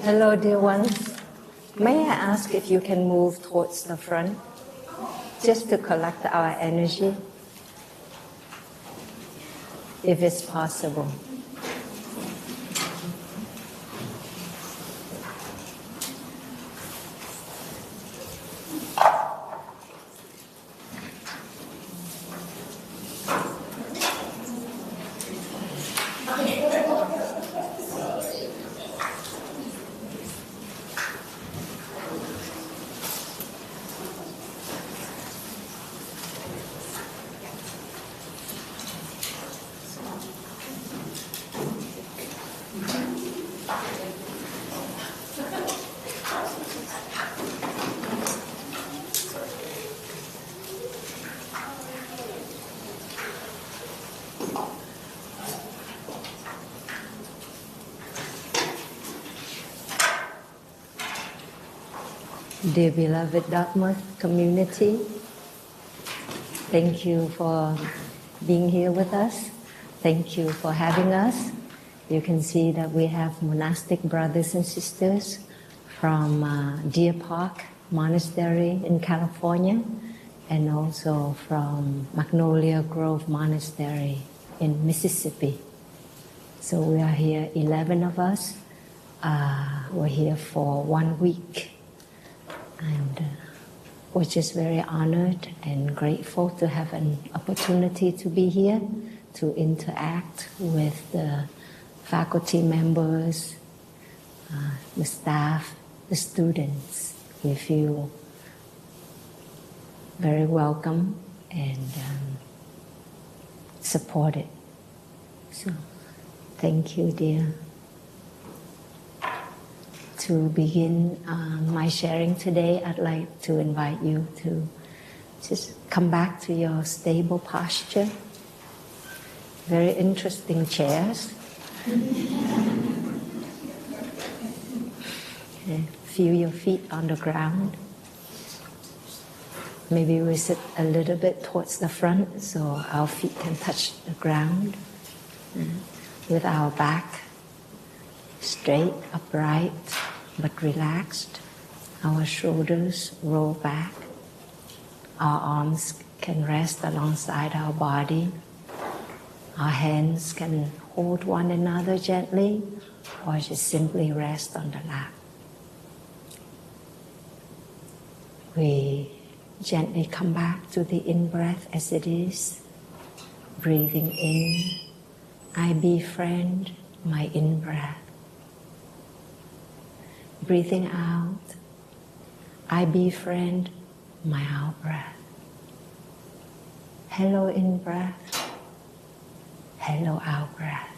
Hello, dear ones. May I ask if you can move towards the front, just to collect our energy, if it's possible. Dear beloved Dartmouth community, thank you for being here with us. Thank you for having us. You can see that we have monastic brothers and sisters from Deer Park Monastery in California, and also from Magnolia Grove Monastery in Mississippi. So we are here, 11 of us. We're here for 1 week. And we're just very honored and grateful to have an opportunity to be here, to interact with the faculty members, the staff, the students. We feel very welcome and supported. So, thank you, dear. To begin my sharing today, I'd like to invite you to just come back to your stable posture. Very interesting chairs. Okay. Feel your feet on the ground. Maybe we sit a little bit towards the front so our feet can touch the ground. With our back straight, upright, but relaxed. Our shoulders roll back. Our arms can rest alongside our body. Our hands can hold one another gently, or just simply rest on the lap. We gently come back to the in-breath as it is. Breathing in, I befriend my in-breath. Breathing out, I befriend my out-breath. Hello in-breath, hello out-breath.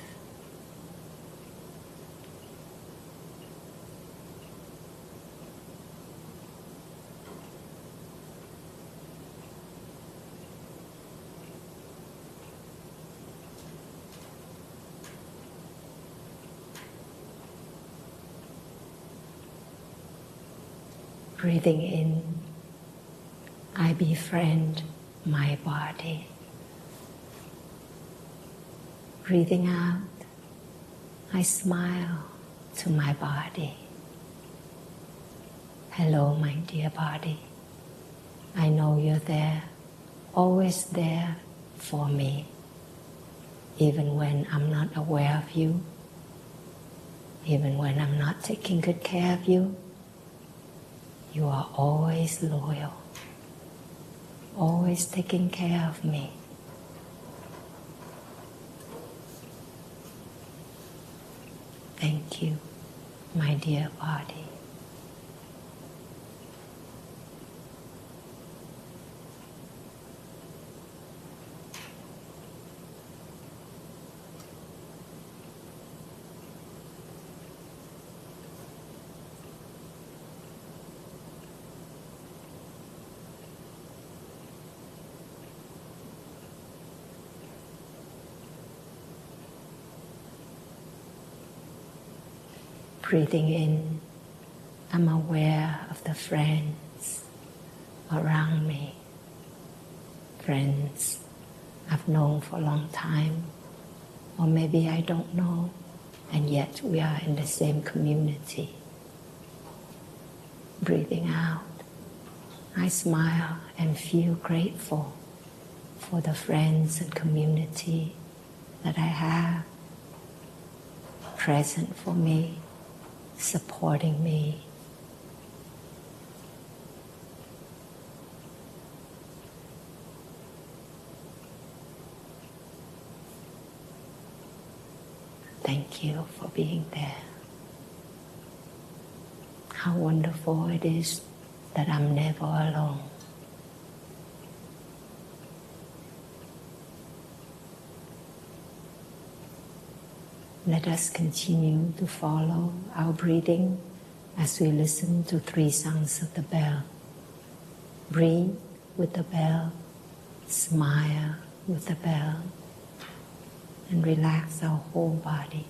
Breathing in, I befriend my body. Breathing out, I smile to my body. Hello, my dear body. I know you're there, always there for me, even when I'm not aware of you, even when I'm not taking good care of you. You are always loyal, always taking care of me. Thank you, my dear body. Breathing in, I'm aware of the friends around me. Friends I've known for a long time, or maybe I don't know, and yet we are in the same community. Breathing out, I smile and feel grateful for the friends and community that I have, present for me, supporting me. Thank you for being there. How wonderful it is that I'm never alone. Let us continue to follow our breathing as we listen to 3 sounds of the bell. Breathe with the bell, smile with the bell, and relax our whole body.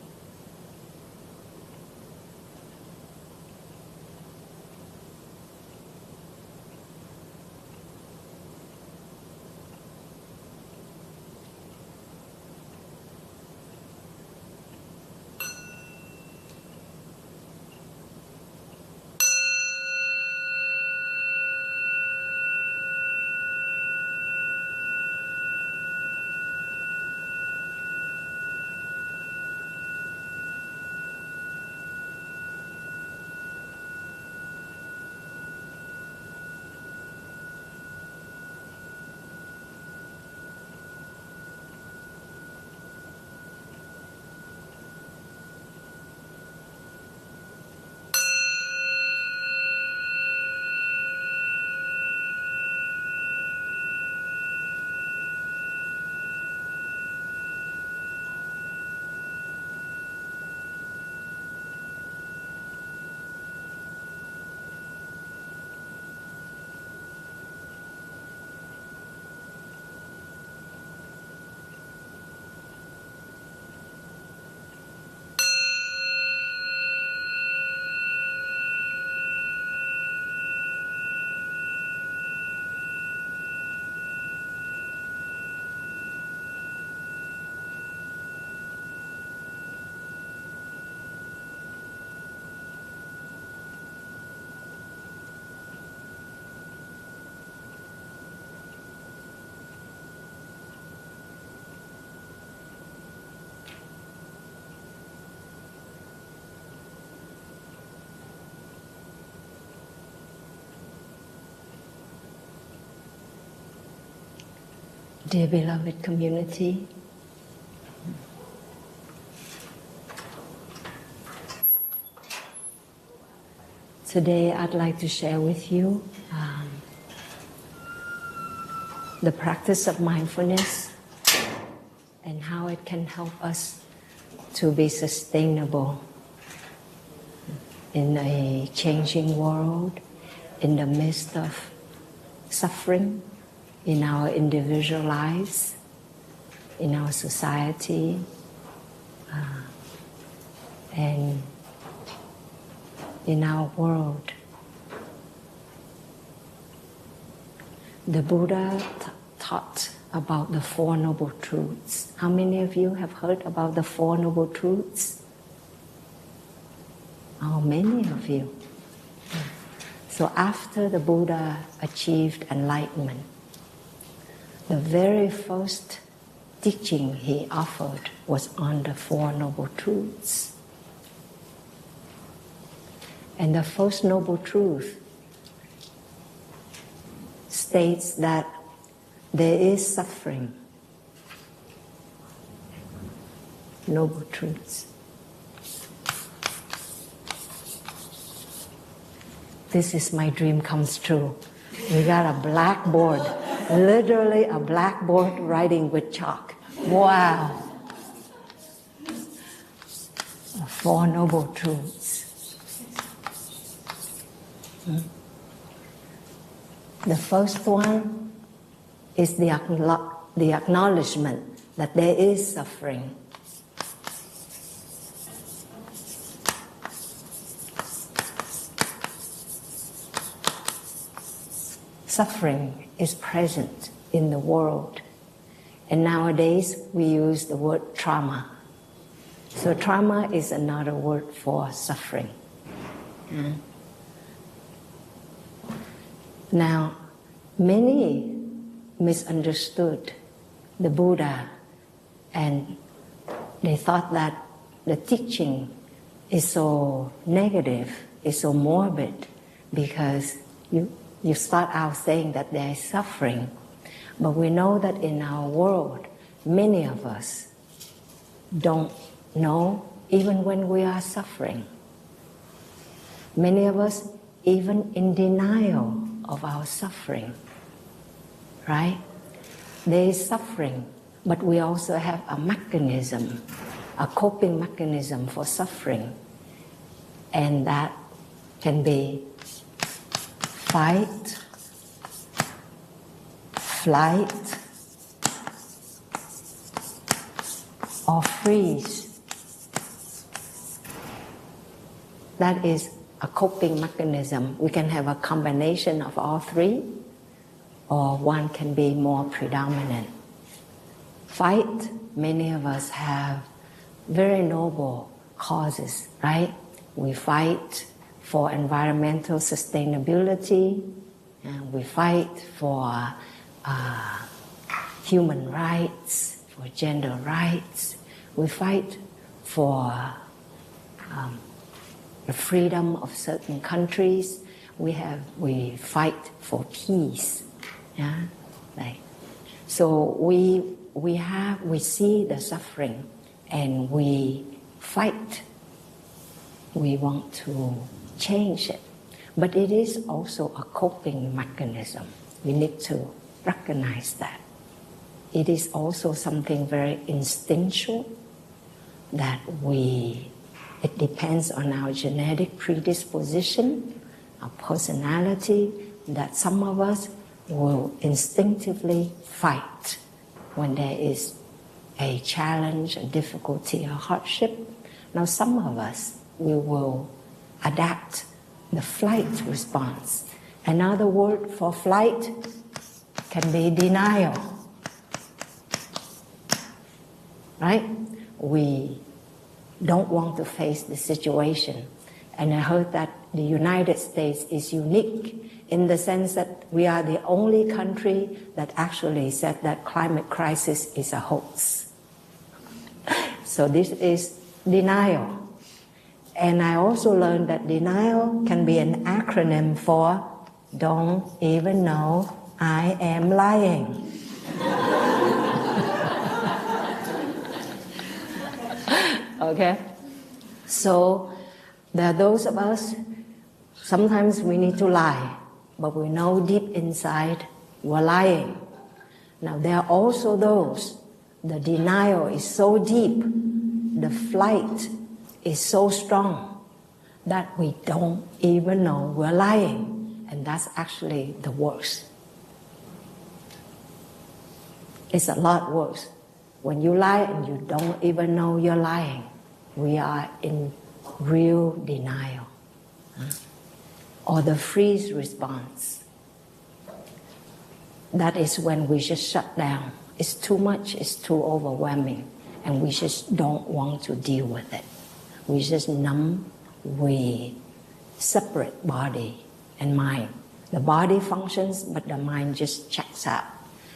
Dear beloved community, today I'd like to share with you the practice of mindfulness and how it can help us to be sustainable in a changing world, in the midst of suffering, in our individual lives, in our society, and in our world. The Buddha taught about the Four Noble Truths. How many of you have heard about the Four Noble Truths? Oh, many of you. So after the Buddha achieved enlightenment, the very first teaching he offered was on the Four Noble Truths. And the first Noble Truth states that there is suffering. Noble Truths. This is my dream comes true. We got a blackboard. Literally a blackboard writing with chalk. Wow. The Four Noble Truths. The first one is the acknowledgement that there is suffering. Suffering is present in the world. And nowadays we use the word trauma. So trauma is another word for suffering. Now, many misunderstood the Buddha, and they thought that the teaching is so negative, is so morbid, because you start out saying that there is suffering. But we know that in our world, many of us don't know even when we are suffering. Many of us even in denial of our suffering, right? There is suffering, but we also have a mechanism, a coping mechanism for suffering. And that can be fight, flight, or freeze. That is a coping mechanism. We can have a combination of all three, or one can be more predominant. Fight, many of us have very noble causes, right? We fight for environmental sustainability, and we fight for human rights, for gender rights. We fight for the freedom of certain countries. We fight for peace. Yeah, like so we see the suffering and we fight. We want to change it, but it is also a coping mechanism. We need to recognize that. It is also something very instinctual that it depends on our genetic predisposition, our personality, that some of us will instinctively fight when there is a challenge, a difficulty, a hardship. Now some of us, we will adapt the flight response. Another word for flight can be denial. Right? We don't want to face the situation. And I heard that the United States is unique in the sense that we are the only country that actually said that climate crisis is a hoax. So this is denial. And I also learned that denial can be an acronym for don't even know I am lying. Okay? So there are those of us, sometimes we need to lie, but we know deep inside we're lying. Now there are also those, the denial is so deep, the flight is so strong that we don't even know we're lying. And that's actually the worst. It's a lot worse. When you lie and you don't even know you're lying, we are in real denial. Or the freeze response. That is when we just shut down. It's too much, it's too overwhelming, and we just don't want to deal with it. We just numb, we separate body and mind. The body functions, but the mind just checks out.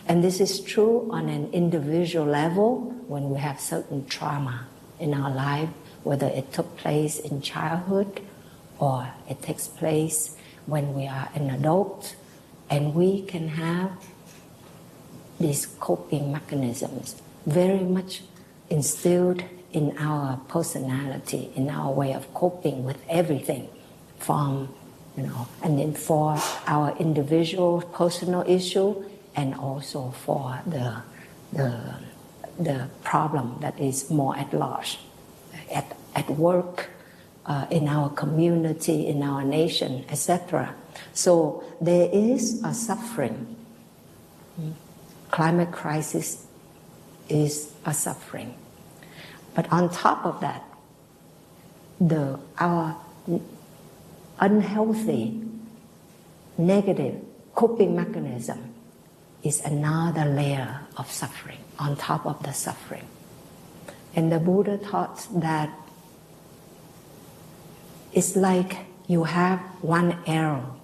And this is true on an individual level when we have certain trauma in our life, whether it took place in childhood or it takes place when we are an adult. And we can have these coping mechanisms very much instilled in our personality, in our way of coping with everything from, and then for our individual personal issue and also for the problem that is more at large, at work, in our community, in our nation, etc. So there is a suffering. Climate crisis is a suffering. But on top of that, our unhealthy, negative coping mechanism is another layer of suffering on top of the suffering. And the Buddha taught that it's like you have one arrow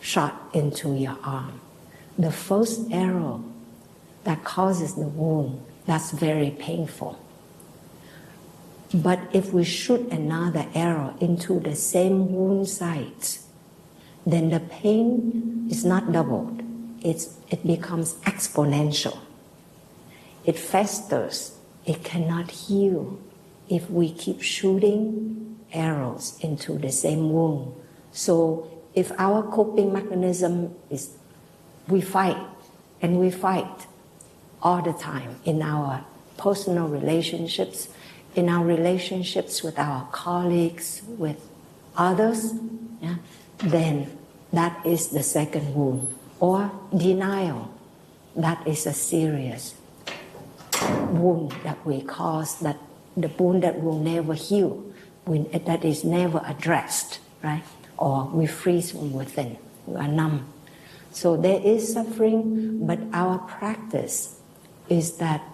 shot into your arm. The first arrow that causes the wound, that's very painful. But if we shoot another arrow into the same wound site, then the pain is not doubled. It becomes exponential. It festers. It cannot heal if we keep shooting arrows into the same wound. So if our coping mechanism is we fight, and we fight all the time in our personal relationships, in our relationships with our colleagues, with others, yeah, then that is the second wound. Or denial, that is a serious wound that we cause, that the wound that will never heal, that is never addressed, right? Or we freeze from within, we are numb. So there is suffering, but our practice is that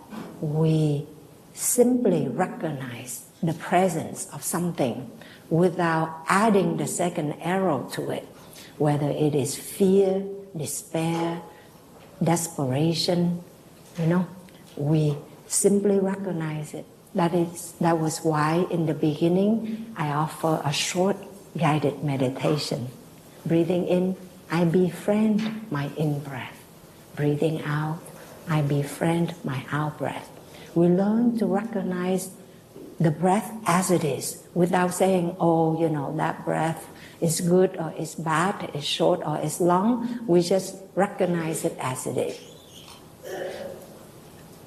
we simply recognize the presence of something without adding the second arrow to it, whether it is fear, despair, desperation, we simply recognize it. That was why in the beginning I offer a short guided meditation. Breathing in, I befriend my in-breath. Breathing out, I befriend my out-breath. We learn to recognize the breath as it is without saying, that breath is good or is bad, is short or is long. We just recognize it as it is.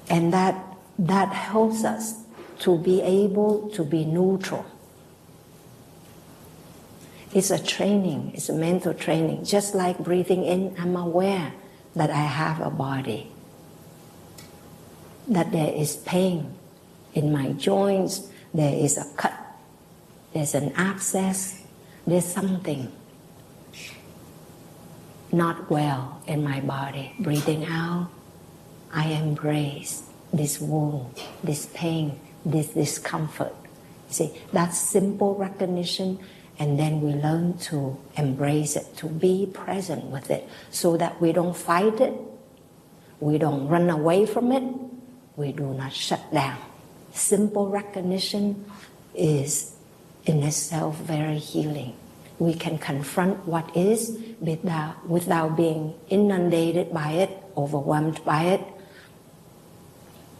And that helps us to be able to be neutral. It's a training, it's a mental training. Just like breathing in, I'm aware that I have a body, that there is pain in my joints, there is a cut, there's an abscess, there's something not well in my body. Breathing out, I embrace this wound, this pain, this discomfort. You see, that's simple recognition. And then we learn to embrace it, to be present with it, so that we don't fight it, we don't run away from it, we do not shut down. Simple recognition is in itself very healing. We can confront what is without being inundated by it, overwhelmed by it.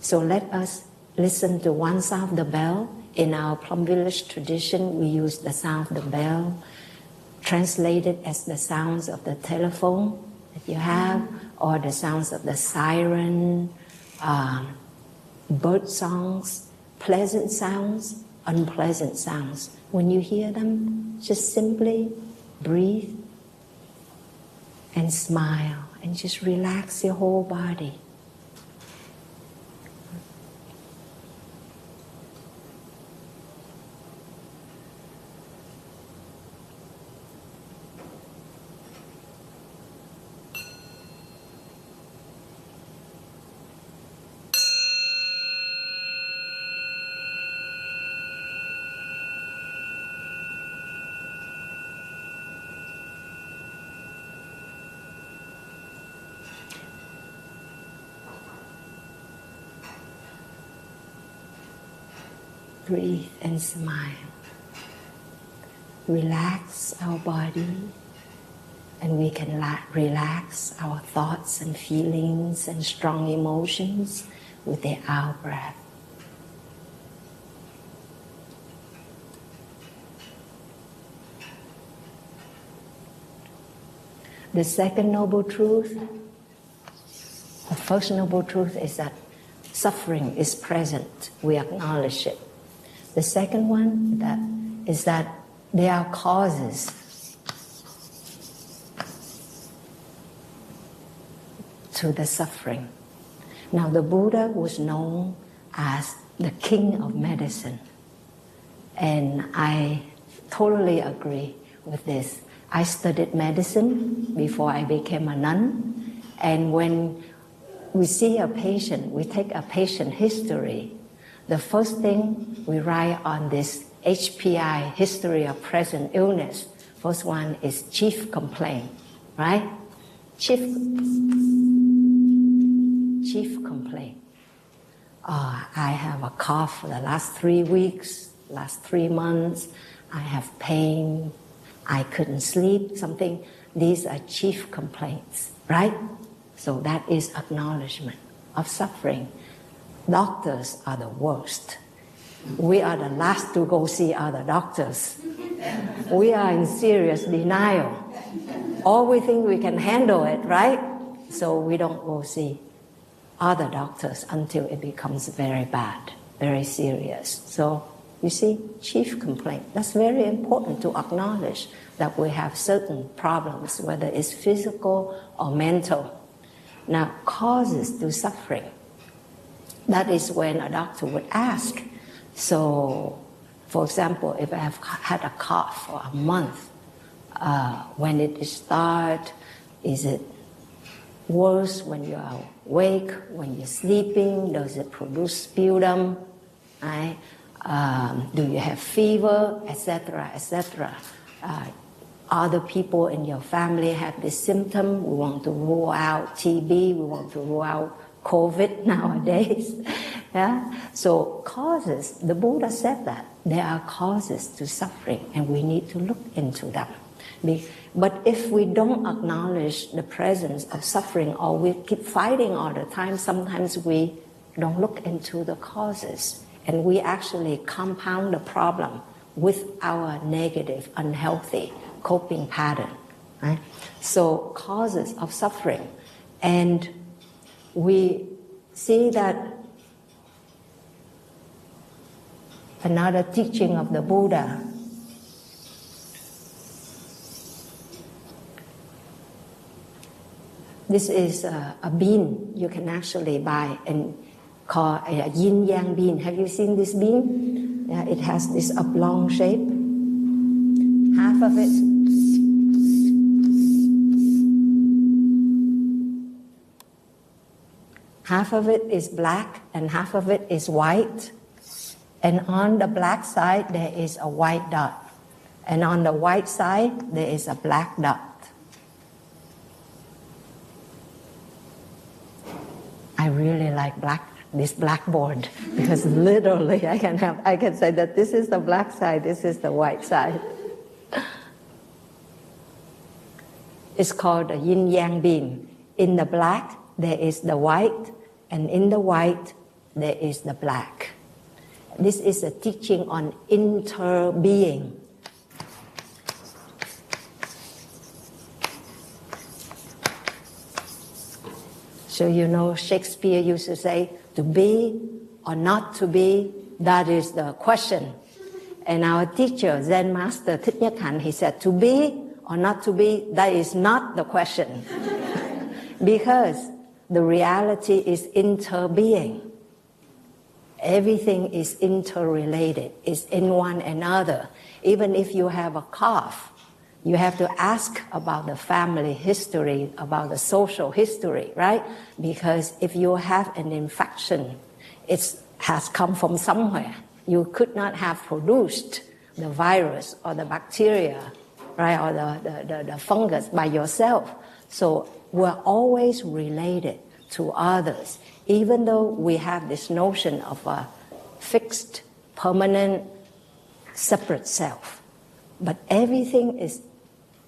So let us listen to one sound of the bell. In our Plum Village tradition, we use the sound of the bell, translated as the sounds of the telephone that you have, or the sounds of the siren, bird songs, pleasant sounds, unpleasant sounds. When you hear them, just simply breathe and smile and just relax your whole body. Breathe and smile. Relax our body, and we can relax our thoughts and feelings and strong emotions with the out breath. The second noble truth, the first noble truth is that suffering is present. We acknowledge it. The second one is that there are causes to the suffering. Now, the Buddha was known as the king of medicine, and I totally agree with this. I studied medicine before I became a nun, and when we see a patient, we take a patient history. The first thing we write on this HPI, history of present illness, first one is chief complaint. right? Chief complaint. I have a cough for the last 3 weeks, last 3 months. I have pain. I couldn't sleep, something. These are chief complaints, right? So that is acknowledgement of suffering. Doctors are the worst. We are the last to go see other doctors. We are in serious denial. All we think we can handle it, right? So we don't go see other doctors until it becomes very bad, very serious. So you see, chief complaint. That's very important to acknowledge that we have certain problems, whether it's physical or mental. Now, causes to suffering. That is when a doctor would ask. So, for example, if I have had a cough for a month, when it starts, is it worse when you are awake, when you're sleeping? Does it produce sputum? Right? Do you have fever, etc., etc.? Other people in your family have this symptom. We want to rule out TB. We want to rule out COVID nowadays. Yeah? So causes, the Buddha said that there are causes to suffering and we need to look into them. But if we don't acknowledge the presence of suffering or we keep fighting all the time, sometimes we don't look into the causes and we actually compound the problem with our negative, unhealthy coping pattern. Right? So causes of suffering. And we see that another teaching of the Buddha this is a bean you can actually buy and call a yin yang bean. Have you seen this bean? Yeah, it has this oblong shape. Half of it is black and half of it is white. And on the black side there is a white dot. And on the white side there is a black dot. I really like this blackboard because literally I can say that this is the black side, this is the white side. It's called a yin yang bean. In the black there is the white, and in the white there is the black. This is a teaching on interbeing. So you know Shakespeare used to say, to be or not to be, that is the question. And our teacher, Zen Master Thích Nhất Hạnh, he said, to be or not to be, that is not the question. Because the reality is interbeing. Everything is interrelated, is in one another. Even if you have a cough, you have to ask about the family history, about the social history, right? Because if you have an infection, it has come from somewhere. You could not have produced the virus or the bacteria, right, or the fungus by yourself. So we're always related to others, even though we have this notion of a fixed, permanent, separate self. But everything is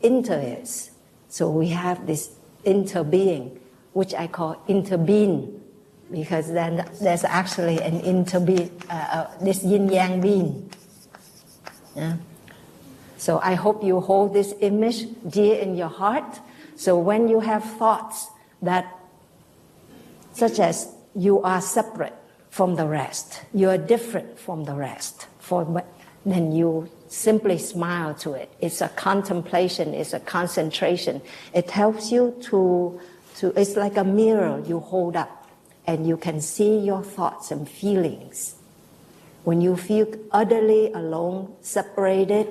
inter-is. So we have this interbeing, which I call interbeing, because then there's actually an interbeing, this yin-yang being. Yeah? So I hope you hold this image dear in your heart. So when you have thoughts that, such as you are separate from the rest, you are different from the rest, then you simply smile to it. It's a contemplation, it's a concentration. It helps you to it's like a mirror you hold up and you can see your thoughts and feelings. When you feel utterly alone, separated,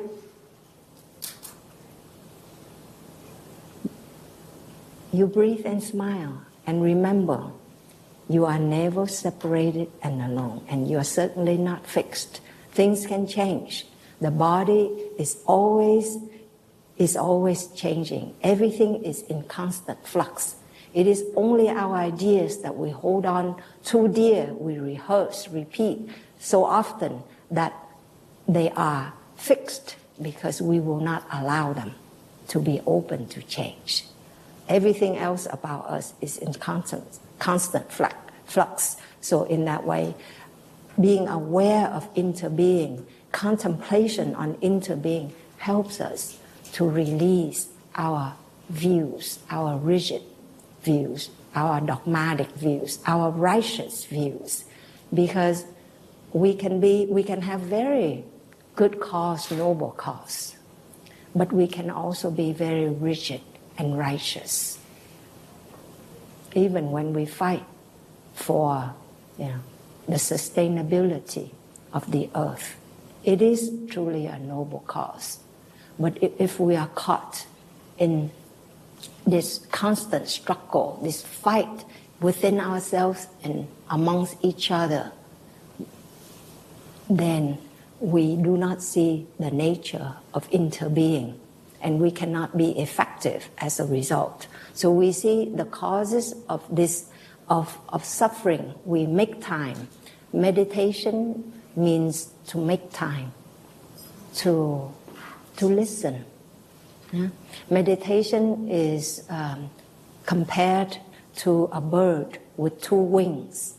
you breathe and smile and remember you are never separated and alone, and you are certainly not fixed. Things can change. The body is always is always changing. Everything is in constant flux. It is only our ideas that we hold on too dear, we rehearse, repeat so often that they are fixed because we will not allow them to be open to change. Everything else about us is in constant flux. So in that way, being aware of interbeing, contemplation on interbeing helps us to release our views, our rigid views, our dogmatic views, our righteous views, because we can have very good cause, noble cause, but we can also be very rigid and righteous. Even when we fight for the sustainability of the earth, it is truly a noble cause. But if we are caught in this constant struggle, this fight within ourselves and amongst each other, then we do not see the nature of interbeing, and we cannot be effective as a result. So we see the causes of this, of suffering. We make time. Meditation means to make time, to listen. Yeah? Meditation is compared to a bird with two wings.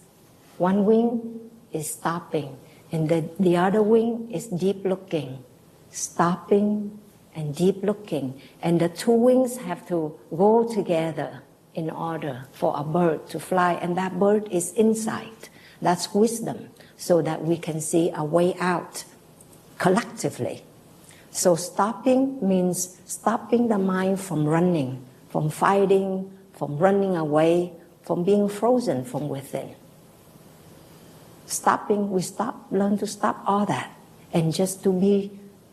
One wing is stopping, and the other wing is deep looking, stopping and deep looking. And the two wings have to go together in order for a bird to fly, and that bird is insight. That's wisdom, so that we can see a way out collectively. So stopping means stopping the mind from running, from fighting, from running away, from being frozen from within. Stopping, we learn to stop all that, and just to be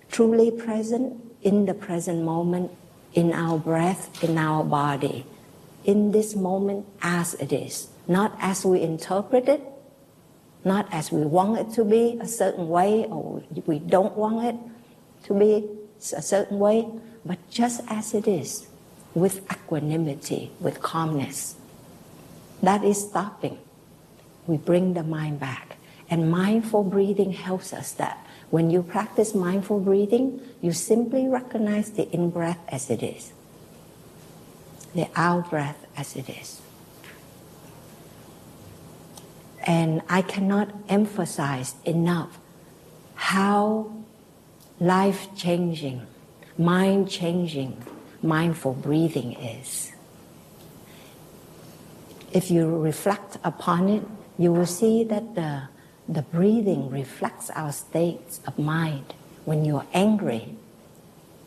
truly present in the present moment, in our breath, in our body, in this moment as it is, not as we interpret it, not as we want it to be a certain way, or we don't want it to be a certain way, but just as it is, with equanimity, with calmness. That is stopping. We bring the mind back. And mindful breathing helps us that. When you practice mindful breathing, you simply recognize the in-breath as it is, the out-breath as it is. And I cannot emphasize enough how life-changing, mind-changing mindful breathing is. If you reflect upon it, you will see that the breathing reflects our states of mind. When you're angry,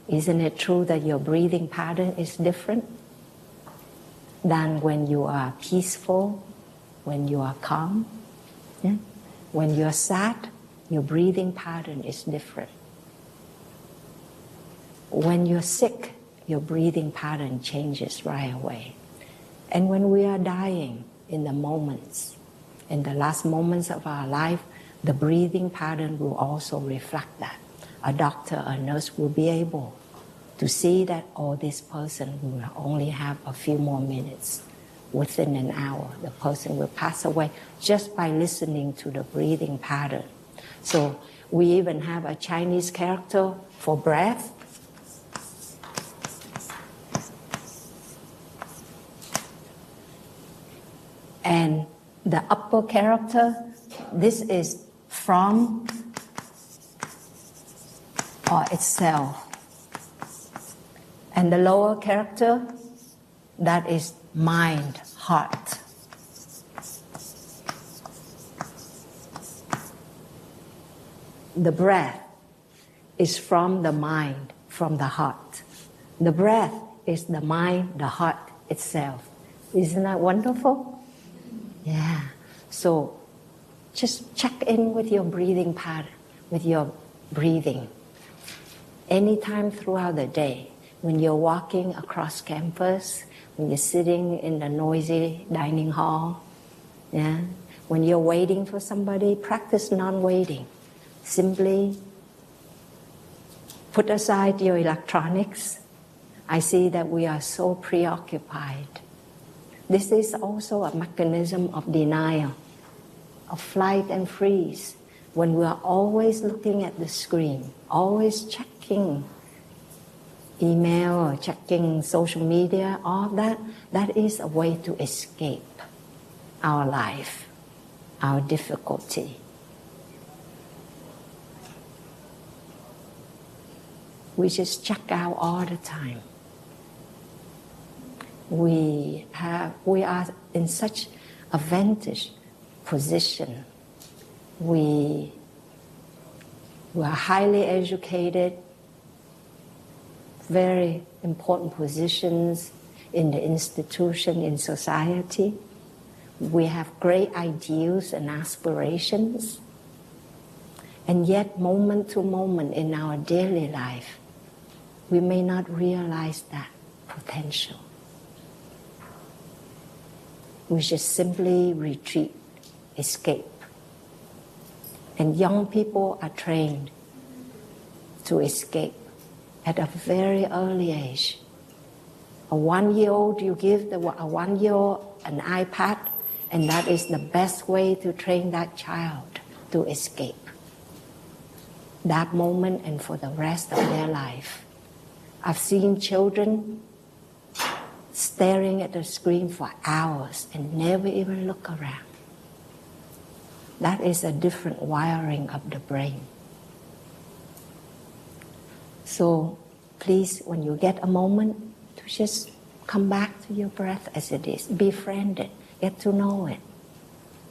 isn't it true that your breathing pattern is different than when you are peaceful, when you are calm? Yeah? When you're sad, your breathing pattern is different. When you're sick, your breathing pattern changes right away. And when we are dying, in the moments, in the last moments of our life, the breathing pattern will also reflect that. A doctor, a nurse will be able to see that, oh, this person will only have a few more minutes. Within an hour, the person will pass away just by listening to the breathing pattern. So we even have a Chinese character for breath. And the upper character, this is from or itself. And the lower character, that is mind, heart. The breath is from the mind, from the heart. The breath is the mind, the heart itself. Isn't that wonderful? Yeah. So just check in with your breathing pattern, with your breathing. Anytime throughout the day, when you're walking across campus, when you're sitting in the noisy dining hall, yeah, when you're waiting for somebody, practice non-waiting. Simply put aside your electronics I see that we are so preoccupied. This is also a mechanism of denial, of flight and freeze, when we are always looking at the screen, always checking email or checking social media, all that, that is a way to escape our life, our difficulty. We just check out all the time. We are in such a vantage position. We are highly educated, very important positions in the institution, in society. We have great ideals and aspirations. And yet, moment to moment in our daily life, we may not realize that potential. We just simply retreat, escape. And young people are trained to escape at a very early age. A 1-year-old, you give a 1-year-old an iPad, and that is the best way to train that child to escape that moment and for the rest of their life. I've seen children staring at the screen for hours and never even look around. That is a different wiring of the brain. So please, when you get a moment, to just come back to your breath as it is. Befriend it. Get to know it.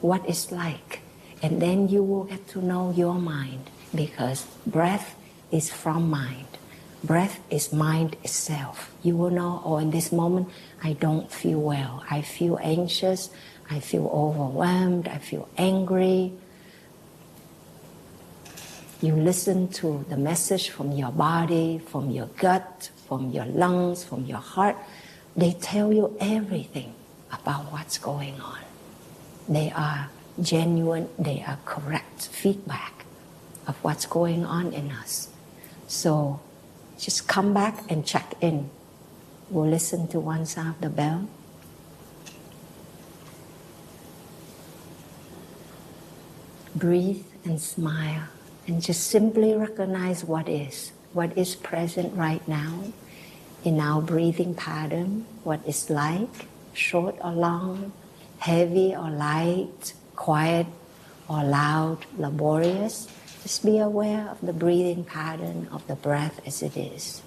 What it's like. And then you will get to know your mind, because breath is from mind. Breath is mind itself. You will know, oh, in this moment, I don't feel well. I feel anxious. I feel overwhelmed. I feel angry. You listen to the message from your body, from your gut, from your lungs, from your heart. They tell you everything about what's going on. They are genuine, they are correct feedback of what's going on in us. So just come back and check in. We'll listen to one sound of the bell. Breathe and smile and just simply recognize what is present right now in our breathing pattern, what is like, short or long, heavy or light, quiet or loud, laborious. Just be aware of the breathing pattern of the breath as it is.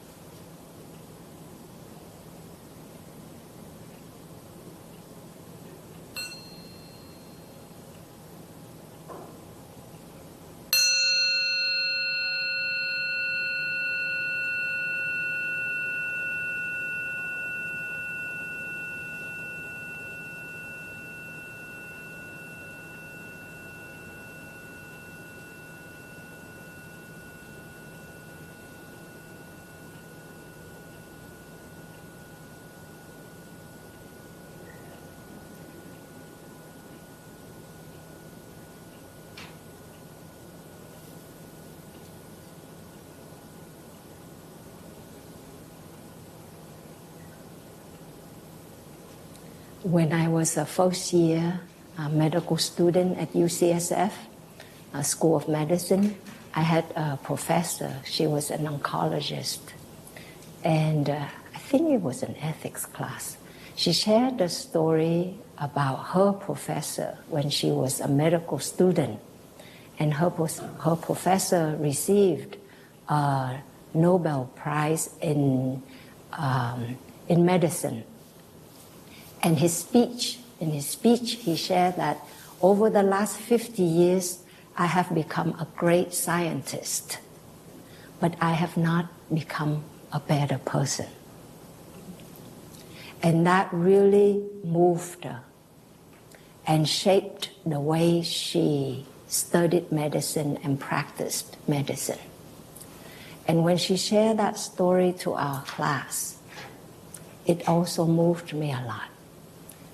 When I was a first year medical student at UCSF, School of Medicine, I had a professor. She was an oncologist. And I think it was an ethics class. She shared a story about her professor when she was a medical student. And her professor received a Nobel Prize in medicine. And in his speech, he shared that over the last 50 years, I have become a great scientist, but I have not become a better person. And that really moved her and shaped the way she studied medicine and practiced medicine. And when she shared that story to our class, it also moved me a lot.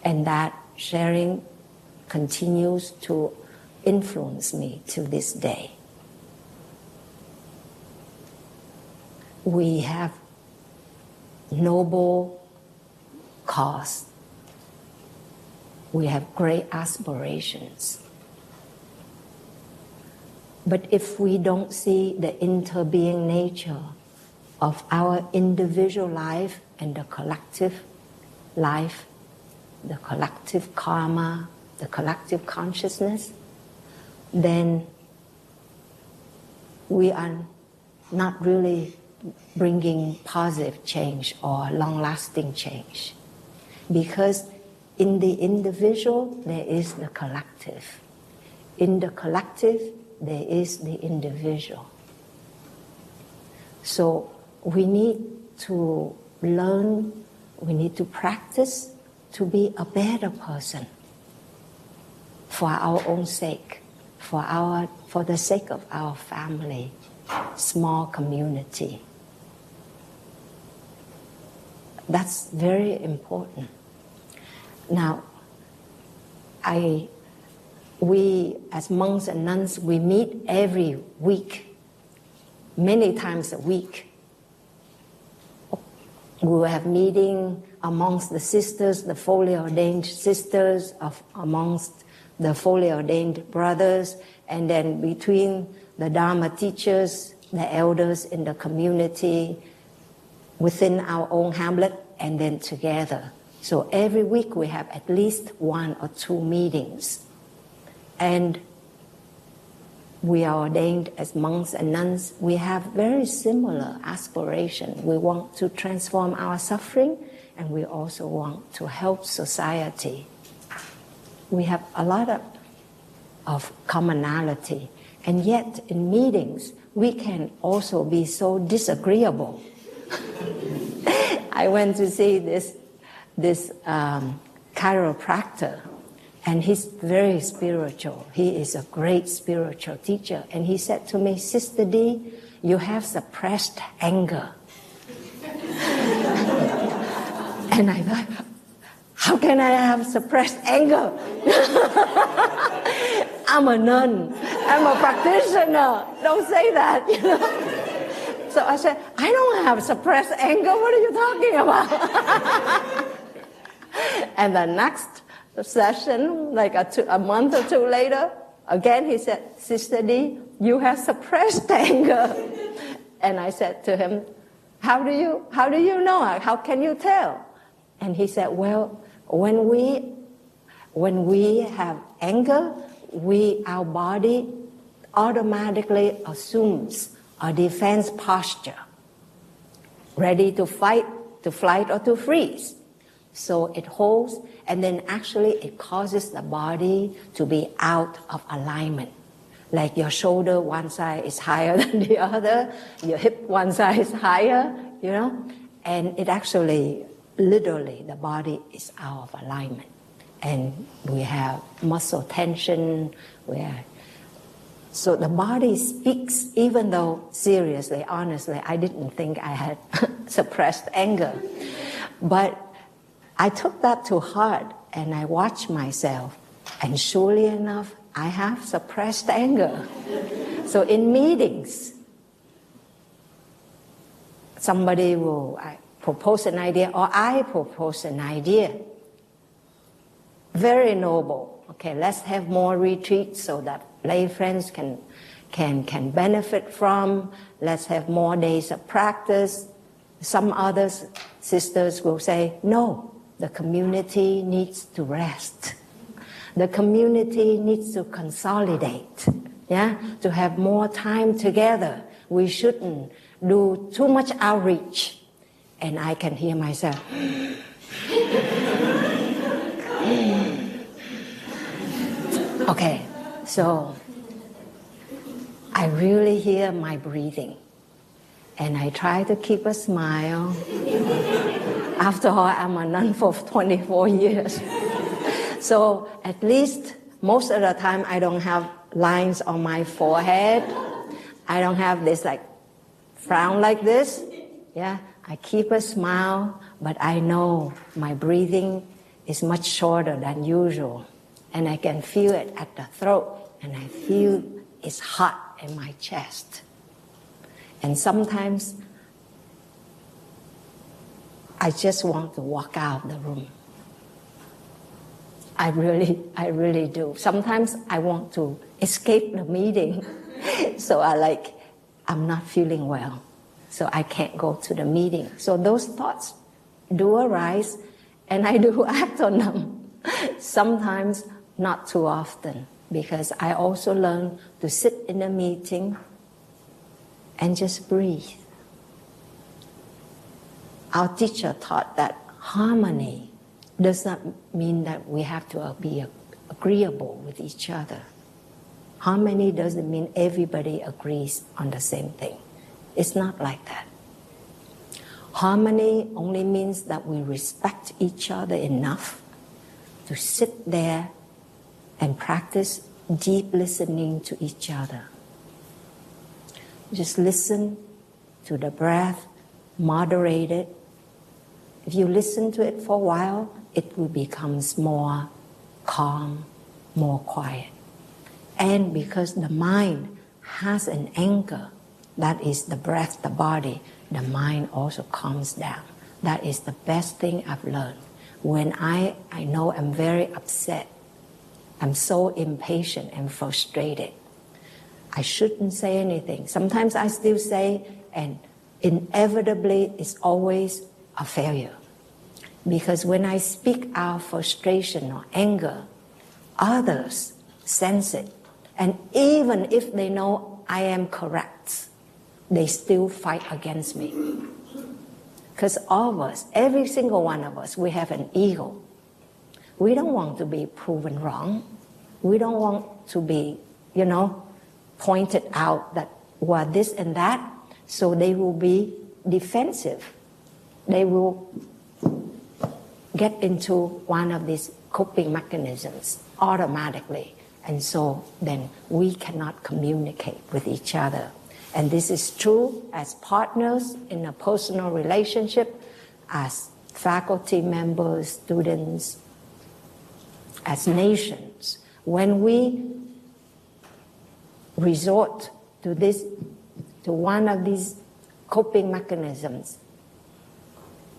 And that sharing continues to influence me to this day. noble cause. We have great aspirations. But if we don't see the interbeing nature of our individual life and the collective life, the collective karma, the collective consciousness, then we are not really bringing positive change or long-lasting change. Because in the individual, there is the collective. In the collective, there is the individual. So we need to learn, we need to practice to be a better person for our own sake, for the sake of our family, small community. That's very important. Now, we as monks and nuns, we meet every week, many times a week. We will have meeting amongst the sisters, the fully ordained sisters, amongst the fully ordained brothers, and then between the Dharma teachers, the elders in the community, within our own hamlet, and then together. So every week we have at least 1 or 2 meetings. And we are ordained as monks and nuns. We have very similar aspirations. We want to transform our suffering, and we also want to help society. We have a lot of commonality. And yet in meetings, we can also be so disagreeable. I went to see this chiropractor, and he's very spiritual. He is a great spiritual teacher. And he said to me, "Sister D, you have suppressed anger." And I thought, how can I have suppressed anger? I'm a nun. I'm a practitioner. Don't say that, you know. So I said, I don't have suppressed anger. What are you talking about? And the next session, like a month or 2 later, again he said, "Sister D, you have suppressed anger." And I said to him, how do you know? How can you tell? And he said, well, when we have anger, our body automatically assumes a defense posture, ready to fight, to flight, or to freeze. So it holds, and then actually it causes the body to be out of alignment. Like your shoulder, one side is higher than the other, your hip, one side is higher, you know, and it actually, literally, the body is out of alignment. And we have muscle tension, so the body speaks, even though seriously, honestly, I didn't think I had suppressed anger. But I took that to heart and I watched myself, and surely enough, I have suppressed anger. So in meetings, somebody will propose an idea, or I propose an idea. Very noble. Okay, let's have more retreats so that lay friends can benefit from. Let's have more days of practice. Some other sisters will say, no, the community needs to rest. The community needs to consolidate, to have more time together. We shouldn't do too much outreach. And I can hear myself. Okay, so I really hear my breathing. And I try to keep a smile. After all, I'm a nun for 24 years. So at least most of the time I don't have lines on my forehead. I don't have this like frown like this. I keep a smile, but I know my breathing is much shorter than usual. And I can feel it at the throat, and I feel it's hot in my chest. And sometimes I just want to walk out of the room. I really do. Sometimes I want to escape the meeting. So I'm not feeling well, so I can't go to the meeting. So those thoughts do arise, and I do act on them. Sometimes not too often, because I also learn to sit in a meeting and just breathe. Our teacher taught that harmony does not mean that we have to be agreeable with each other. Harmony doesn't mean everybody agrees on the same thing. It's not like that. Harmony only means that we respect each other enough to sit there and practice deep listening to each other. Just listen to the breath, moderate it. If you listen to it for a while, it will become more calm, more quiet. And because the mind has an anchor, that is the breath, the body, the mind also calms down. That is the best thing I've learned. When I know I'm very upset, I'm so impatient and frustrated, I shouldn't say anything. Sometimes I still say, and inevitably it's always a failure. Because when I speak out frustration or anger, others sense it. And even if they know I am correct, they still fight against me. Because all of us, every single one of us, we have an ego. We don't want to be proven wrong. We don't want to be, pointed out that we're this and that. So they will be defensive. They will get into one of these coping mechanisms automatically. And so then we cannot communicate with each other. And this is true as partners in a personal relationship, as faculty members, students, as nations. When we resort to one of these coping mechanisms,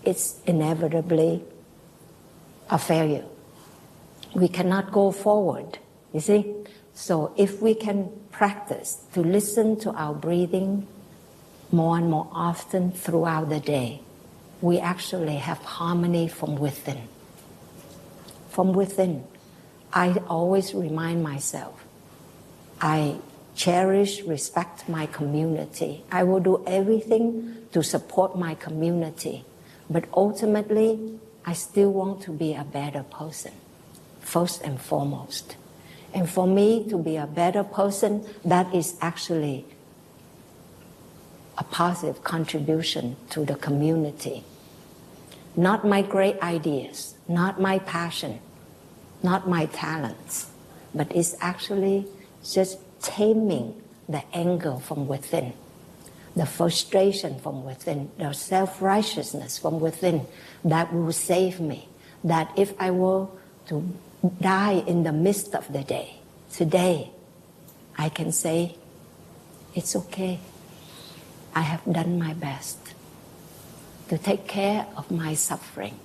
it's inevitably a failure. We cannot go forward. You see? So if we can practice to listen to our breathing more and more often throughout the day, we actually have harmony from within. From within. I always remind myself, I cherish, respect my community. I will do everything to support my community. But ultimately, I still want to be a better person, first and foremost. And for me to be a better person, that is actually a positive contribution to the community. Not my great ideas, not my passion, not my talents, but it's actually just taming the anger from within, the frustration from within, the self-righteousness from within that will save me. That if I were to die in the midst of the day, today, I can say, it's okay. I have done my best to take care of my suffering,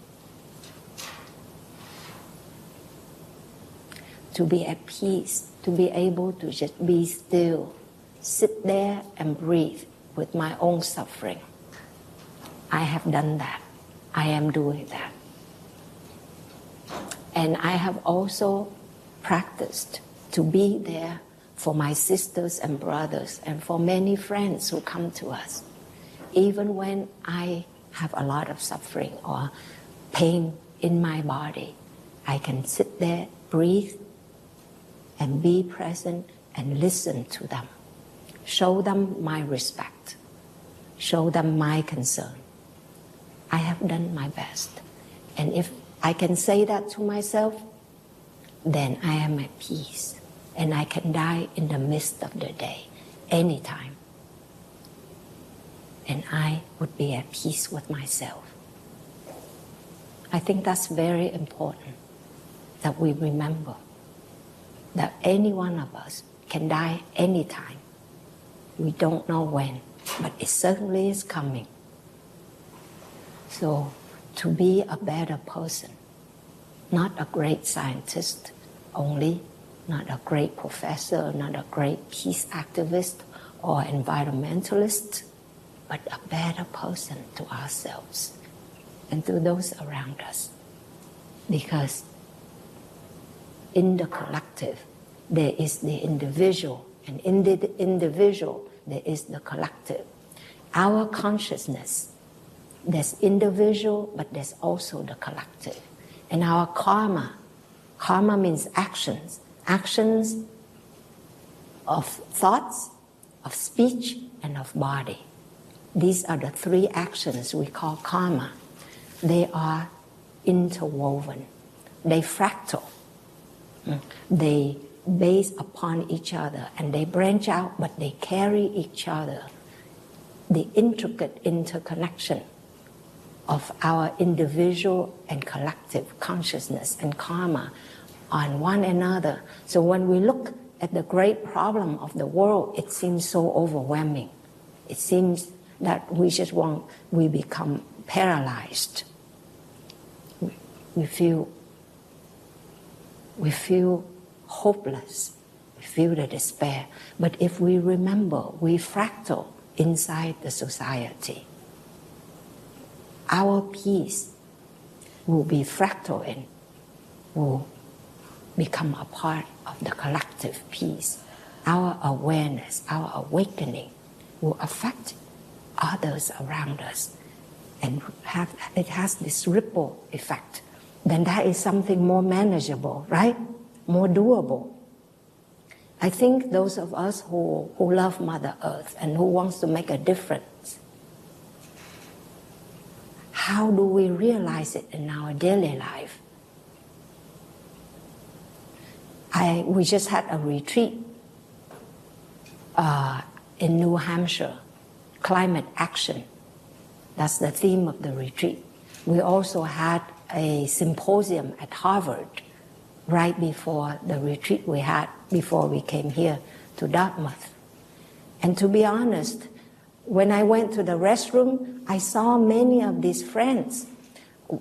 to be at peace, to be able to just be still, sit there and breathe with my own suffering. I have done that. I am doing that. And I have also practiced to be there for my sisters and brothers and for many friends who come to us. Even when I have a lot of suffering or pain in my body, I can sit there, breathe, and be present and listen to them. Show them my respect. Show them my concern. I have done my best. And if I can say that to myself, then I am at peace. And I can die in the midst of the day, anytime. And I would be at peace with myself. I think that's very important that we remember that any one of us can die anytime. We don't know when, but it certainly is coming. So to be a better person, not a great scientist only, not a great professor, not a great peace activist or environmentalist, but a better person to ourselves and to those around us. Because in the collective, there is the individual, and in the individual, there is the collective. Our consciousness, there's individual, but there's also the collective. And our karma means actions of thoughts, of speech, and of body. These are the three actions we call karma. They are interwoven. They fractal. They base upon each other, and they branch out, but they carry each other. The intricate interconnection of our individual and collective consciousness and karma on one another. So when we look at the great problem of the world, it seems so overwhelming. It seems that we become paralyzed. We feel hopeless. We feel the despair. But if we remember, we fractal inside the society. Our peace will be fractal and will become a part of the collective peace. Our awareness, our awakening will affect others around us, and it has this ripple effect. Then that is something more manageable, right? More doable. I think those of us who love Mother Earth and who wants to make a difference, how do we realize it in our daily life? We just had a retreat in New Hampshire, climate action. That's the theme of the retreat. We also had a symposium at Harvard right before the retreat we had, before we came here to Dartmouth. And to be honest, when I went to the restroom, I saw many of these friends.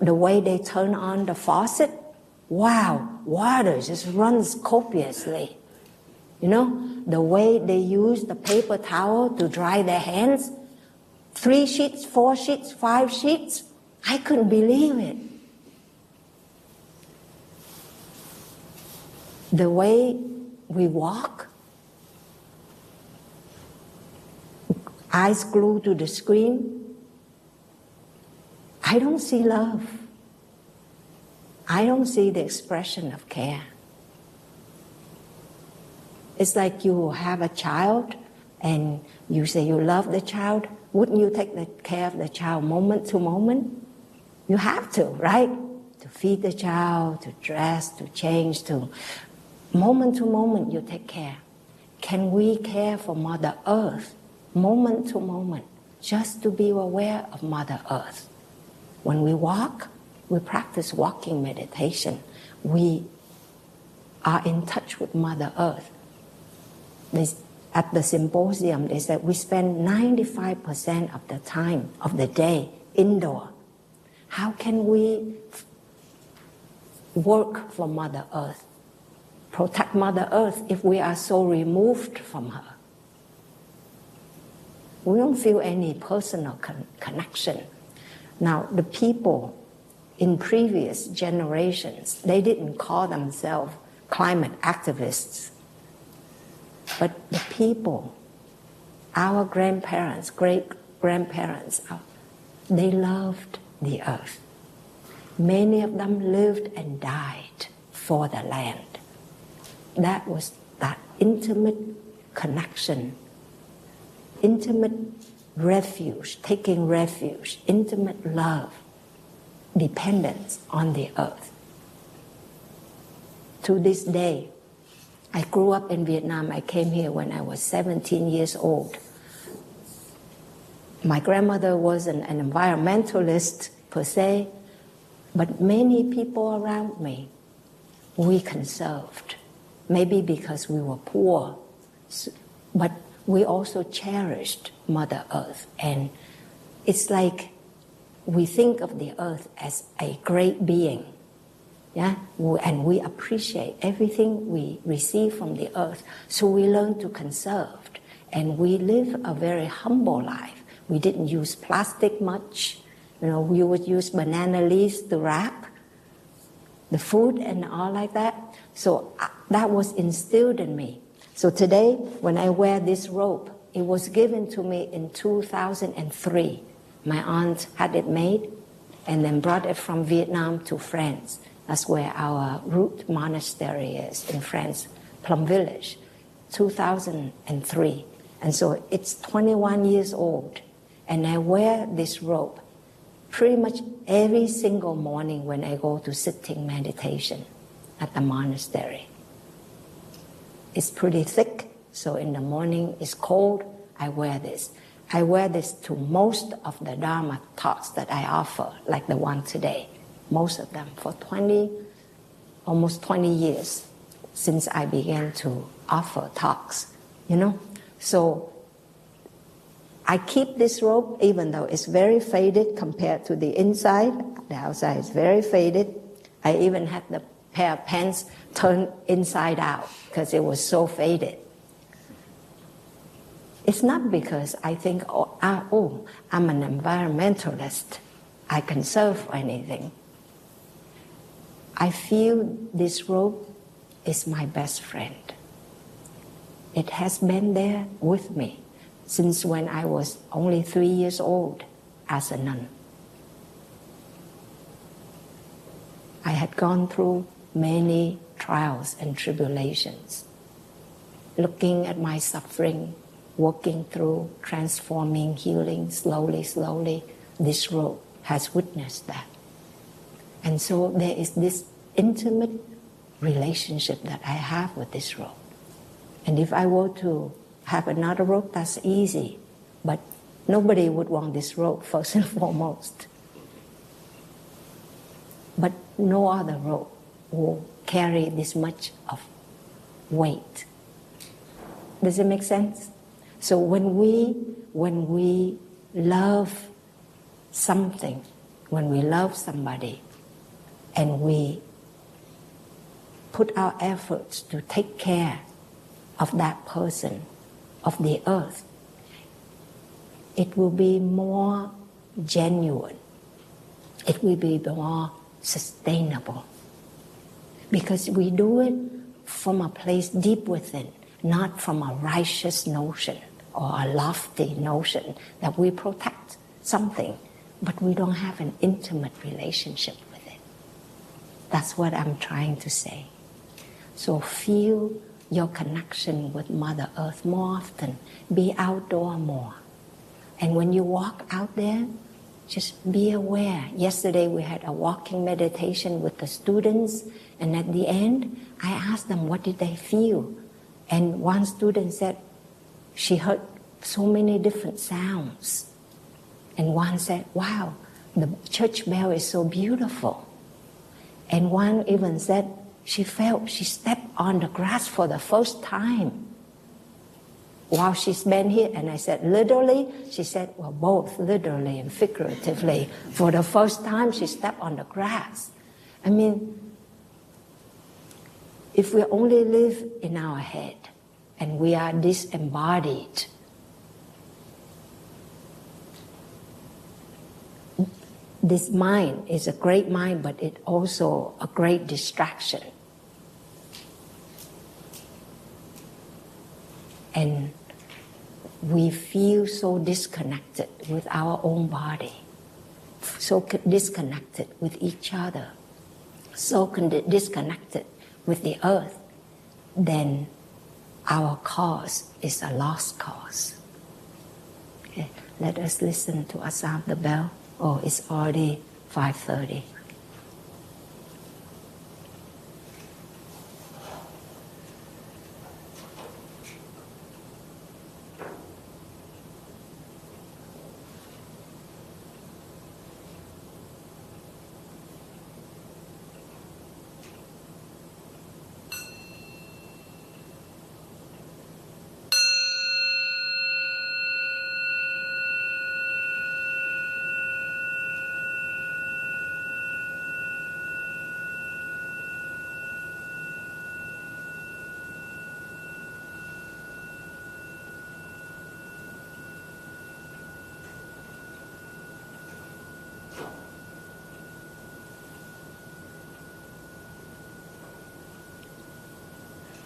The way they turn on the faucet, wow, water just runs copiously. You know, the way they use the paper towel to dry their hands, 3 sheets, 4 sheets, 5 sheets, I couldn't believe it. The way we walk, eyes glued to the screen, I don't see love. I don't see the expression of care. It's like you have a child and you say you love the child. Wouldn't you take the care of the child moment to moment? You have to, right? To feed the child, to dress, to change, to moment you take care. Can we care for Mother Earth moment to moment, just to be aware of Mother Earth? When we walk, we practice walking meditation. We are in touch with Mother Earth. At the symposium, they said we spend 95% of the time of the day indoor. How can we work for Mother Earth, protect Mother Earth, if we are so removed from her? We don't feel any personal connection. Now, the people in previous generations, they didn't call themselves climate activists. But the people, our grandparents, great-grandparents, they loved the earth. Many of them lived and died for the land. That was that intimate connection, intimate refuge, taking refuge, intimate love, dependence on the earth. To this day, I grew up in Vietnam. I came here when I was 17 years old. My grandmother was an environmentalist per se, but many people around me, we conserved. Maybe because we were poor, but we also cherished Mother Earth. And it's like we think of the earth as a great being, yeah, and we appreciate everything we receive from the earth. So we learn to conserve, and we live a very humble life. We didn't use plastic much. We would use banana leaves to wrap the food and all like that. So that was instilled in me. So today, when I wear this robe, it was given to me in 2003. My aunt had it made and then brought it from Vietnam to France. That's where our root monastery is in France, Plum Village, 2003. And so it's 21 years old. And I wear this robe pretty much every single morning when I go to sitting meditation at the monastery. It's pretty thick, so in the morning it's cold, I wear this. I wear this to most of the Dharma talks that I offer, like the one today. Most of them for almost 20 years since I began to offer talks, So I keep this robe even though it's very faded compared to the inside. The outside is very faded. I even had the pair of pants turned inside out because it was so faded. It's not because I think, I'm an environmentalist, I conserve anything. I feel this robe is my best friend. It has been there with me since when I was only 3 years old as a nun. I had gone through many trials and tribulations, looking at my suffering, working through, transforming, healing, slowly, this robe has witnessed that. And so there is this intimate relationship that I have with this robe. And if I were to have another robe, that's easy. But nobody would want this robe first and foremost. But no other robe will carry this much of weight. Does it make sense? So when we love something, when we love somebody, and we put our efforts to take care of that person, of the earth, it will be more genuine. It will be more sustainable. Because we do it from a place deep within, not from a righteous notion or a lofty notion that we protect something, but we don't have an intimate relationship with it. That's what I'm trying to say. So feel your connection with Mother Earth more often. Be outdoor more. And when you walk out there, just be aware. Yesterday we had a walking meditation with the students, and at the end, I asked them what did they feel. And one student said she heard so many different sounds. And one said, wow, the church bell is so beautiful. And one even said she felt she stepped on the grass for the first time while she's been here. And I said, literally? She said, well, both literally and figuratively. For the first time, she stepped on the grass. I mean, if we only live in our head and we are disembodied, this mind is a great mind, but it's also a great distraction. And we feel so disconnected with our own body, so disconnected with each other, so disconnected with the earth, then our cause is a lost cause. Okay, let us listen to a sound the bell. Oh, it's already 5:30.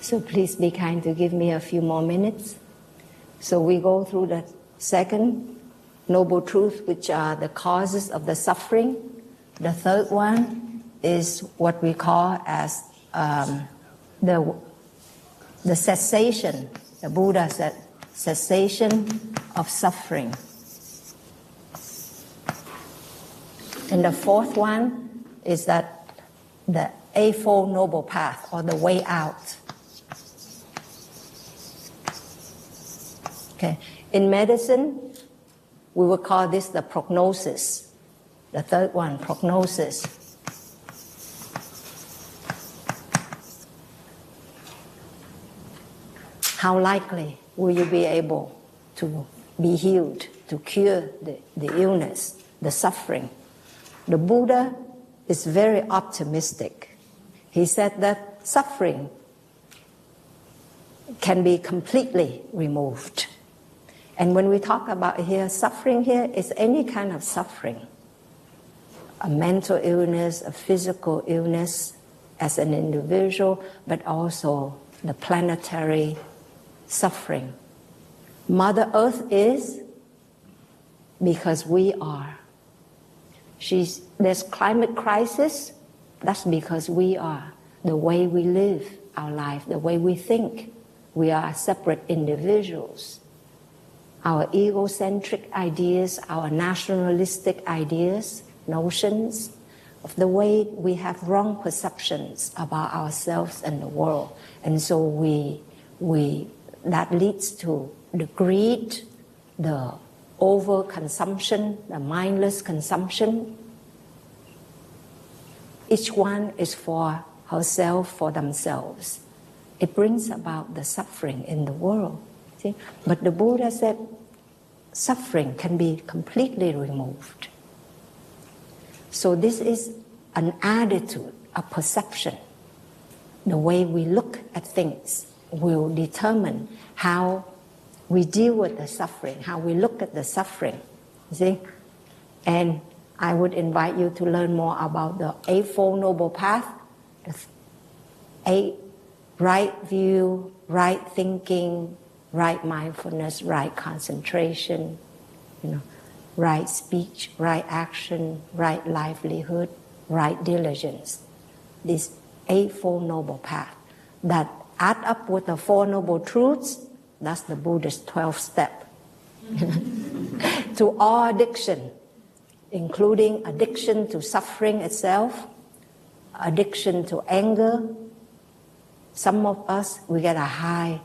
So please be kind to give me a few more minutes. So we go through the second noble truth, which are the causes of the suffering. The third one is what we call as the cessation. The Buddha said cessation of suffering. And the fourth one is that the Eightfold Noble Path, or the way out. Okay. In medicine, we would call this the prognosis. The third one, prognosis. How likely will you be able to be healed, to cure the illness, the suffering? The Buddha is very optimistic. He said that suffering can be completely removed. And when we talk about here, suffering here is any kind of suffering. A mental illness, a physical illness as an individual, but also the planetary suffering. Mother Earth is because we are. There's climate crisis, that's because we are. The way we live our life, the way we think, we are separate individuals. Our egocentric ideas, our nationalistic ideas, notions of the way we have wrong perceptions about ourselves and the world. And so that leads to the greed, the overconsumption, the mindless consumption. Each one is for herself, for themselves. It brings about the suffering in the world. See? But the Buddha said suffering can be completely removed. So this is an attitude, a perception. The way we look at things will determine how we deal with the suffering, how we look at the suffering. See? And I would invite you to learn more about the Eightfold Noble Path, the 8 right view, right thinking, right mindfulness, right concentration, right speech, right action, right livelihood, right diligence. This Eightfold Noble Path that add up with the Four Noble Truths, that's the Buddhist 12th step. To all addiction, including addiction to suffering itself, addiction to anger. Some of us, we get a high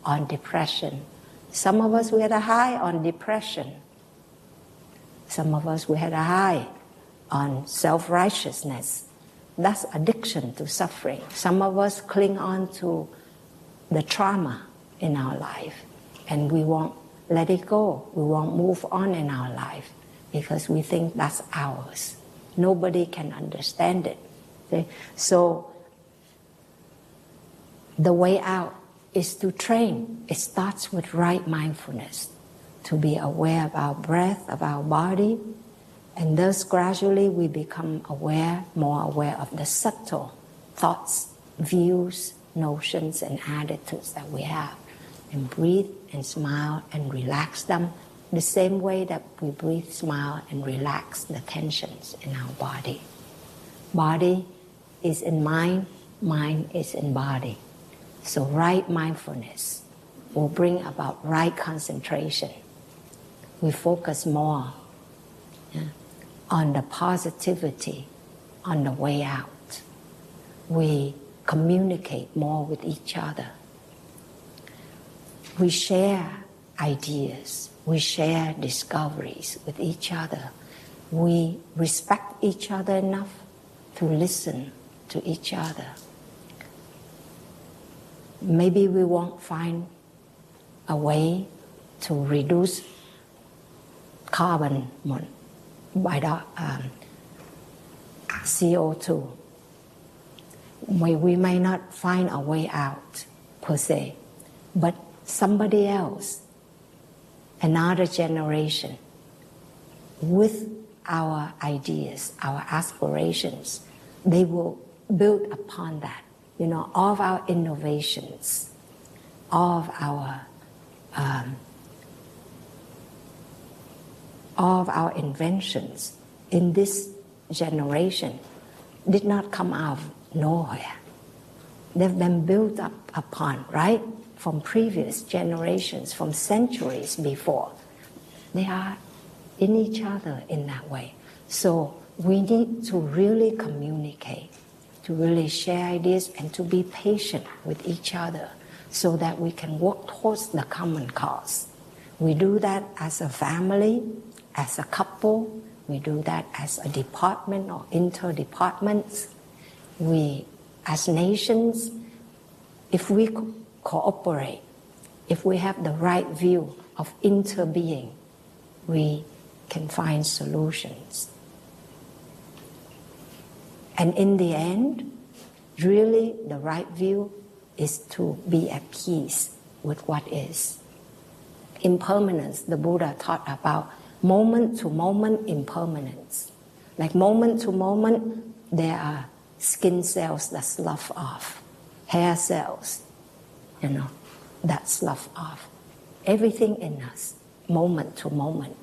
on depression. Some of us, we had a high on depression. Some of us, we had a high on self-righteousness. That's addiction to suffering. Some of us cling on to the trauma in our life, and we won't let it go. We won't move on in our life because we think that's ours. Nobody can understand it. Okay? So the way out is to train. It starts with right mindfulness, to be aware of our breath, of our body, and thus gradually we become aware, more aware of the subtle thoughts, views, notions, and attitudes that we have. And breathe and smile and relax them the same way that we breathe, smile, and relax the tensions in our body. Body is in mind, mind is in body. So right mindfulness will bring about right concentration. We focus more on the positivity, on the way out. We communicate more with each other. We share ideas. We share discoveries with each other. We respect each other enough to listen to each other. Maybe we won't find a way to reduce carbon by the CO2. We may not find a way out per se, but somebody else, another generation, with our ideas, our aspirations, they will build upon that all of our innovations, all of our inventions in this generation did not come out of nowhere. They've been built up upon, right? From previous generations, from centuries before. They are in each other in that way. So we need to really communicate, to really share ideas, and to be patient with each other so that we can work towards the common cause. We do that as a family, as a couple. We do that as a department or inter-departments. We, as nations, if we cooperate, if we have the right view of interbeing, we can find solutions. And in the end, really the right view is to be at peace with what is. Impermanence, the Buddha taught about moment-to-moment impermanence. Like moment-to-moment, there are skin cells that slough off, hair cells, that slough off. Everything in us, moment-to-moment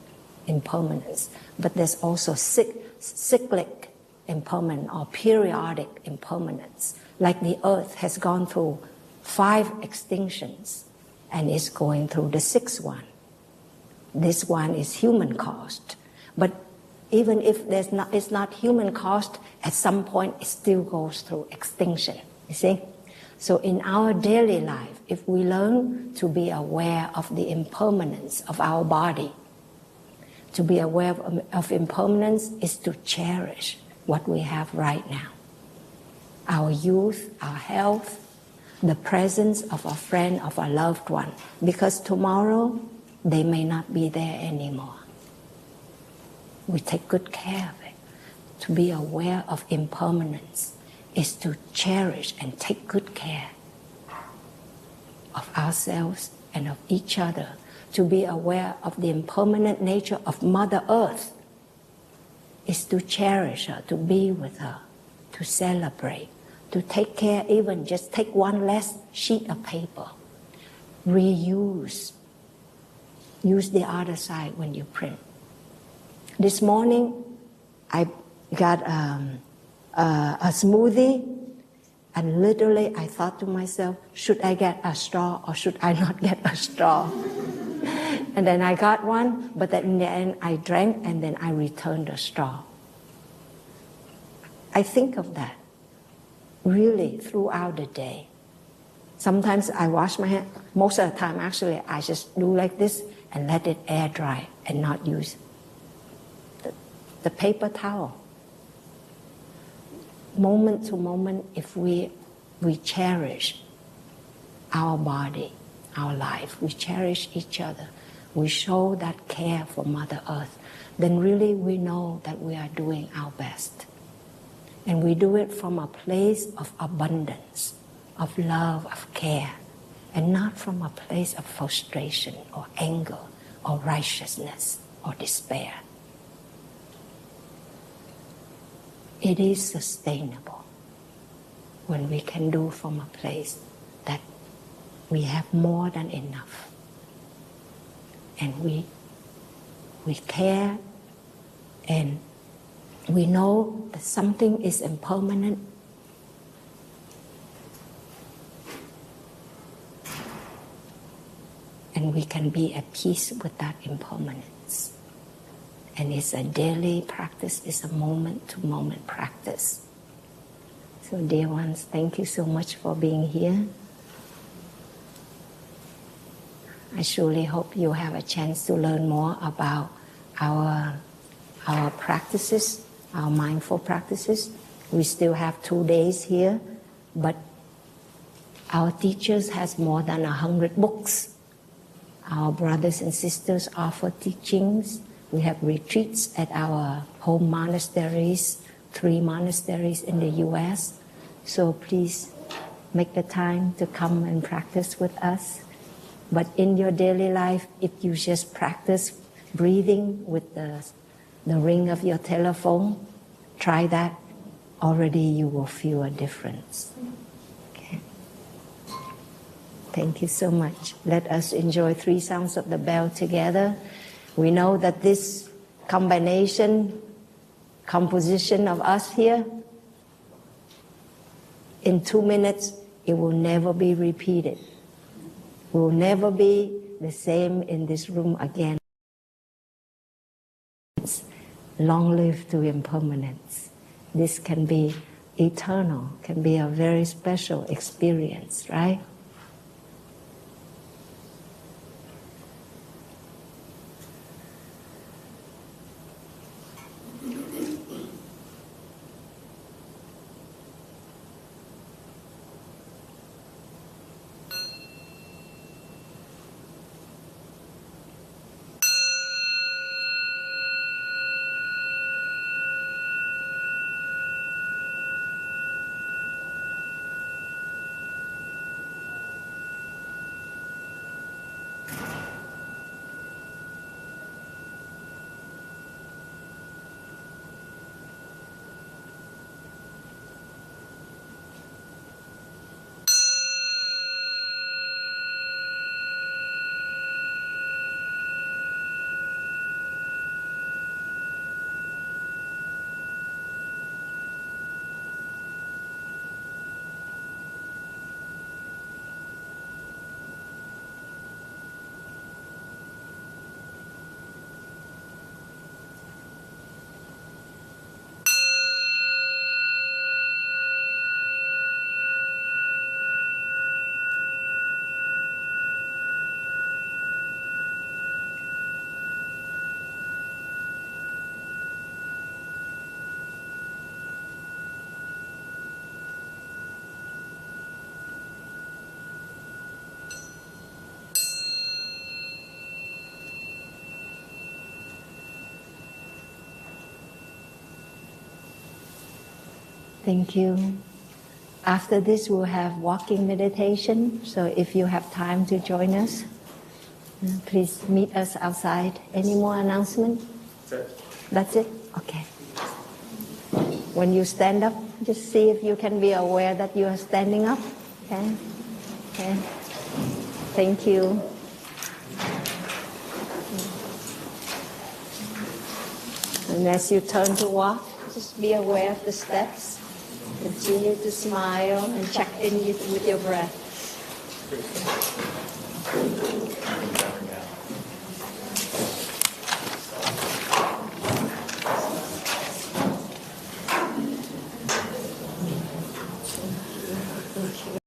impermanence. But there's also cyclic impermanence or periodic impermanence. Like the earth has gone through 5 extinctions and is going through the 6th one. This one is human caused. But even if it's not human caused, at some point it still goes through extinction. You see? So in our daily life, if we learn to be aware of the impermanence of our body, to be aware of impermanence is to cherish what we have right now. Our youth, our health, the presence of a friend, of a loved one. Because tomorrow, they may not be there anymore. We take good care of it. To be aware of impermanence is to cherish and take good care of ourselves and of each other. To be aware of the impermanent nature of Mother Earth is to cherish her, to be with her, to celebrate, to take care, even just take one less sheet of paper. Reuse. Use the other side when you print. This morning, I got a smoothie, and literally I thought to myself, should I get a straw or should I not get a straw? And then I got one, but then in the end I drank and then I returned the straw. I think of that really throughout the day. Sometimes I wash my hands. Most of the time, actually, I just do like this and let it air dry and not use the paper towel. Moment to moment, if we cherish our body, our life, we cherish each other, we show that care for Mother Earth, then really we know that we are doing our best. And we do it from a place of abundance, of love, of care, and not from a place of frustration or anger or righteousness or despair. It is sustainable when we can do from a place that we have more than enough. And we care, and we know that something is impermanent. And we can be at peace with that impermanence. And it's a daily practice, it's a moment-to-moment practice. So dear ones, thank you so much for being here. I surely hope you have a chance to learn more about our practices, our mindful practices. We still have 2 days here, but our teachers has more than 100 books. Our brothers and sisters offer teachings. We have retreats at our home monasteries, 3 monasteries in the US. So please make the time to come and practice with us. But in your daily life, if you just practice breathing with the ring of your telephone, try that. Already you will feel a difference. Thank you so much. Let us enjoy 3 sounds of the bell together. We know that this composition of us here, in 2 minutes, it will never be repeated. We will never be the same in this room again. Long live to impermanence. This can be eternal, can be a very special experience, right? Thank you. After this, we'll have walking meditation. So if you have time to join us, please meet us outside. Any more announcement? That's it? Okay. When you stand up, just see if you can be aware that you are standing up. Okay? Okay. Thank you. And as you turn to walk, just be aware of the steps. Continue to smile and check in with your breath.